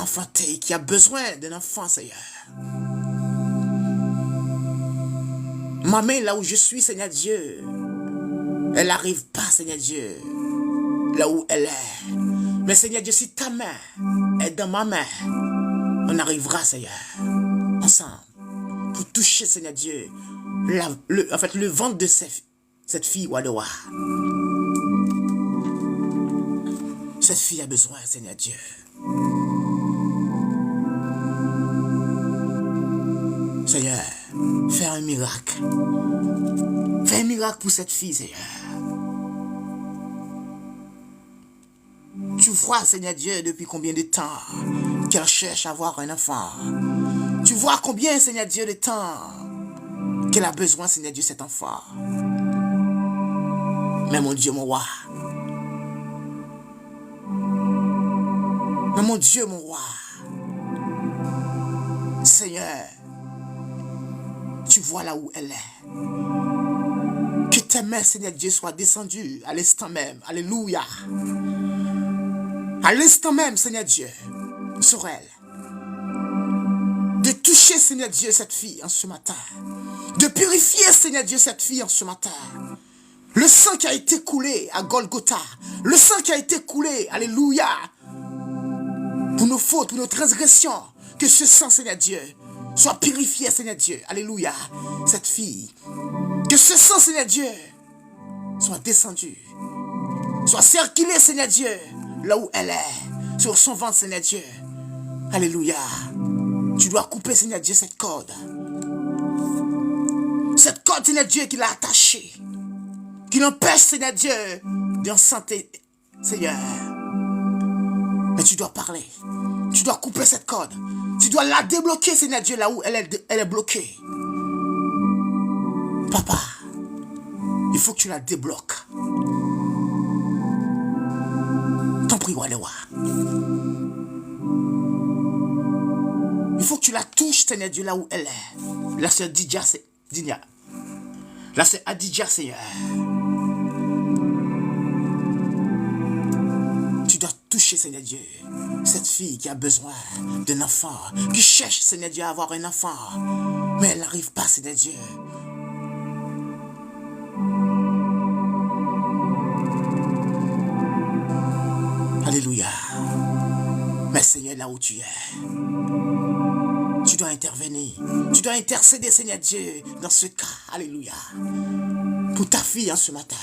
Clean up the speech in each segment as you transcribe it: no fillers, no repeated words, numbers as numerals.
enfanté, qui a besoin d'un enfant, Seigneur. Ma main, là où je suis, Seigneur Dieu, elle n'arrive pas, Seigneur Dieu, là où elle est. Mais Seigneur Dieu, si ta main est dans ma main, on arrivera, Seigneur, ensemble, pour toucher, Seigneur Dieu, le ventre de cette fille, Wadoua. Cette fille a besoin, Seigneur Dieu. Seigneur, fais un miracle. Fais un miracle pour cette fille, Seigneur. Tu vois, Seigneur Dieu, depuis combien de temps qu'elle cherche à avoir un enfant. Tu vois combien, Seigneur Dieu, de temps qu'elle a besoin, Seigneur Dieu, cet enfant. Mais mon Dieu, mon roi. Mais mon Dieu, mon roi. Seigneur, tu vois là où elle est. Que tes mains, Seigneur Dieu, soient descendues à l'instant même. Alléluia. À l'instant même, Seigneur Dieu, sur elle. De toucher, Seigneur Dieu, cette fille en ce matin. De purifier, Seigneur Dieu, cette fille en ce matin. Le sang qui a été coulé à Golgotha. Le sang qui a été coulé, alléluia. Pour nos fautes, pour nos transgressions. Que ce sang, Seigneur Dieu, soit purifié, Seigneur Dieu. Alléluia. Cette fille. Que ce sang, Seigneur Dieu, soit descendu. Soit circulé, Seigneur Dieu, là où elle est. Sur son ventre, Seigneur Dieu. Alléluia. Tu dois couper, Seigneur Dieu, cette corde. Cette corde, Seigneur Dieu, qui l'a attachée. Qui l'empêche, Seigneur Dieu, d'en santé, Seigneur. Mais tu dois parler. Tu dois couper cette corde. Tu dois la débloquer, Seigneur Dieu, là où elle est bloquée. Papa, il faut que tu la débloques. T'en prie, Wadewa. Il faut que tu la touches, Seigneur Dieu, là où elle est. La sœur Adidja, la sœur Adidja, Seigneur. Tu dois toucher, Seigneur Dieu, cette fille qui a besoin d'un enfant, qui cherche, Seigneur Dieu, à avoir un enfant, mais elle n'arrive pas, Seigneur Dieu. Alléluia. Mais Seigneur, là où tu es, tu dois intervenir. Tu dois intercéder, Seigneur Dieu, dans ce cas. Alléluia. Pour ta fille en ce matin.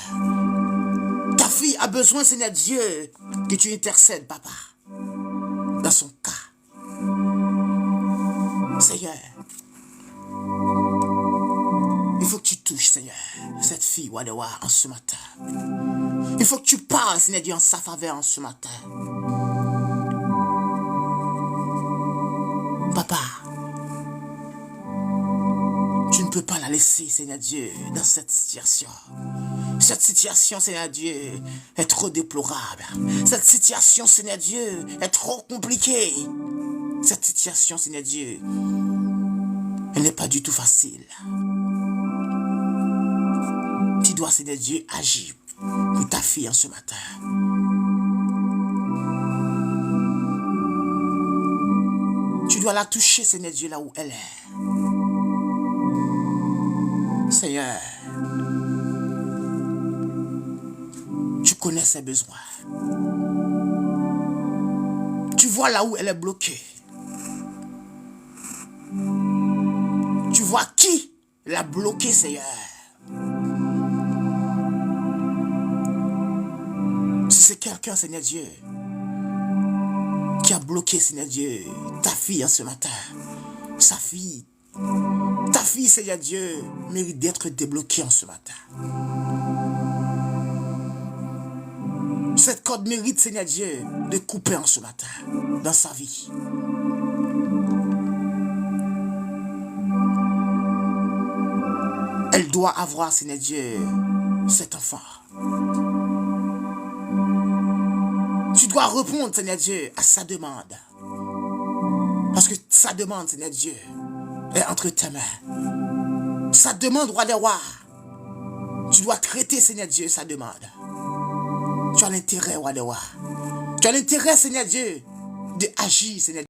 Ta fille a besoin, Seigneur Dieu, que tu intercèdes, papa. Dans son cas. Seigneur. Il faut que tu touches, Seigneur, cette fille, Wadewa, en ce matin. Il faut que tu parles, Seigneur Dieu, en sa faveur en ce matin. Papa, tu ne peux pas la laisser, Seigneur Dieu, dans cette situation. Cette situation, Seigneur Dieu, est trop déplorable. Cette situation, Seigneur Dieu, est trop compliquée. Cette situation, Seigneur Dieu, elle n'est pas du tout facile. Tu dois, Seigneur Dieu, agir pour ta fille en ce matin. Tu dois la toucher, Seigneur Dieu, là où elle est. Seigneur, tu connais ses besoins. Tu vois là où elle est bloquée. Tu vois qui l'a bloquée, Seigneur. Si c'est quelqu'un, Seigneur Dieu, qui a bloqué, Seigneur Dieu, ta fille en ce matin, sa fille, ta fille, Seigneur Dieu, mérite d'être débloquée en ce matin. Cette corde mérite, Seigneur Dieu, de couper en ce matin, dans sa vie. Elle doit avoir, Seigneur Dieu, cet enfant. Tu dois répondre, Seigneur Dieu, à sa demande. Parce que sa demande, Seigneur Dieu, est entre tes mains. Sa demande, roi des rois. Tu dois traiter, Seigneur Dieu, sa demande. Tu as l'intérêt, roi des rois. Tu as l'intérêt, Seigneur Dieu, d'agir, Seigneur Dieu.